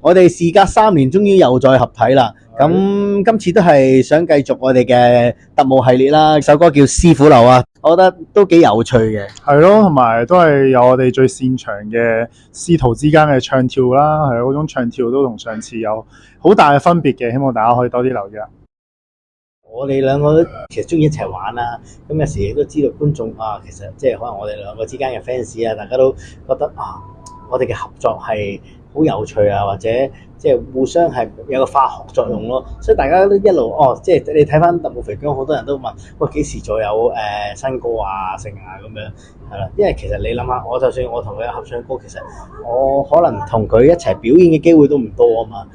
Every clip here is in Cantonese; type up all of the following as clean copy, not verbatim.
我哋事隔3年，終於又再合體啦。咁今次都係想繼續我哋嘅特務系列啦。首歌叫《師傅流》啊，我覺得都幾有趣嘅。係咯，同埋都係有我哋最擅長嘅師徒之間嘅唱跳啦。係嗰種唱跳都同上次有好大嘅分別嘅，希望大家可以多啲留意啦。我哋兩個都其實中意一齊玩啦，咁有時亦都知道觀眾啊，其實即係可能我哋兩個之間嘅 fans 啊，大家都覺得啊，我哋嘅合作係好有趣啊，或者即係互相係有個化學作用咯，所以大家都一路即係你睇翻特務肥姜，好多人都問喂幾時再有新歌啊、成啊咁樣係啦，因為其實你諗下，我就算我同佢有合唱歌，其實我可能同佢一齊表演嘅機會都唔多啊嘛。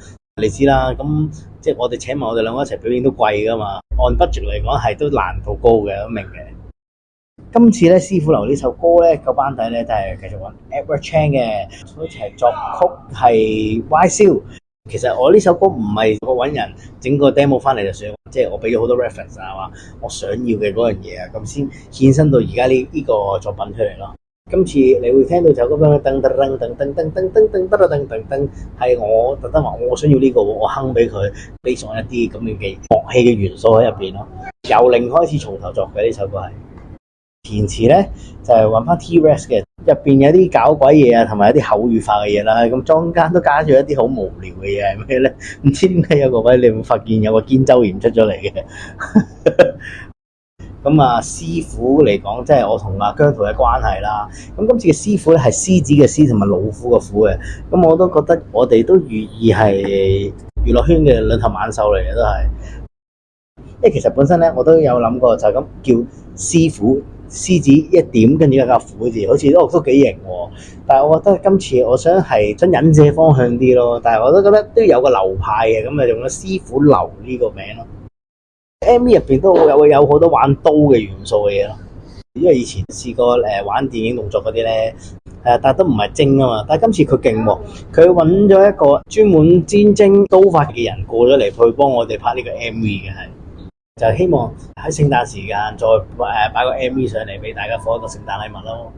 你知啦，咁即係我哋請埋我哋兩個一齊表演都貴噶嘛，按 budget 嚟講係都難度高嘅，都明嘅。今次咧師傅流呢首歌咧個班底咧都係繼續揾 Edward Chan 嘅，一齊作曲係 Y 蕭。其實我呢首歌唔係我揾人整個 demo 翻嚟就算，即係我俾咗好多 reference 啊，話我想要嘅嗰樣嘢啊，咁先衍生到而家呢個作品出嚟咯。今次你會聽到就咁樣噔噔噔噔噔噔噔噔噔噔噔噔，係我特登話我想要呢個，我哼俾佢，俾上一啲咁樣嘅樂器嘅元素喺入邊咯。由零開始從頭作嘅呢首歌係填詞咧，就係揾翻 T-Rex 嘅，入邊有啲搞鬼嘢啊，同埋一啲口語化嘅嘢啦。咁中間都加咗一啲好無聊嘅嘢係咩咧？唔知點解有個位你會發現有個肩周炎出咗嚟嘅。咁啊，師傅嚟講，即係我同阿姜濤嘅關係啦。咁今次嘅師傅咧係獅子嘅獅同埋老虎嘅虎嘅。咁我都覺得我哋都寓意係娛樂圈嘅兩頭猛獸嚟嘅都係。因為其實本身咧我都有諗過，就係咁叫師傅獅子一點，跟住一個虎字，好似都幾型喎。但係我覺得今次我想忍者方向啲咯。但係我都覺得都有個流派嘅，咁啊用咗師傅流呢個名咯。MV 入邊都有好多玩刀嘅元素嘅嘢咯，因為以前試過玩電影動作嗰啲咧，但係都唔係精啊嘛。但係今次佢勁喎，佢揾咗一個專門專精刀法嘅人過咗嚟去幫我哋拍呢個 MV 嘅，係就希望喺聖誕時間再擺個 MV 上嚟俾大家放一個聖誕禮物咯。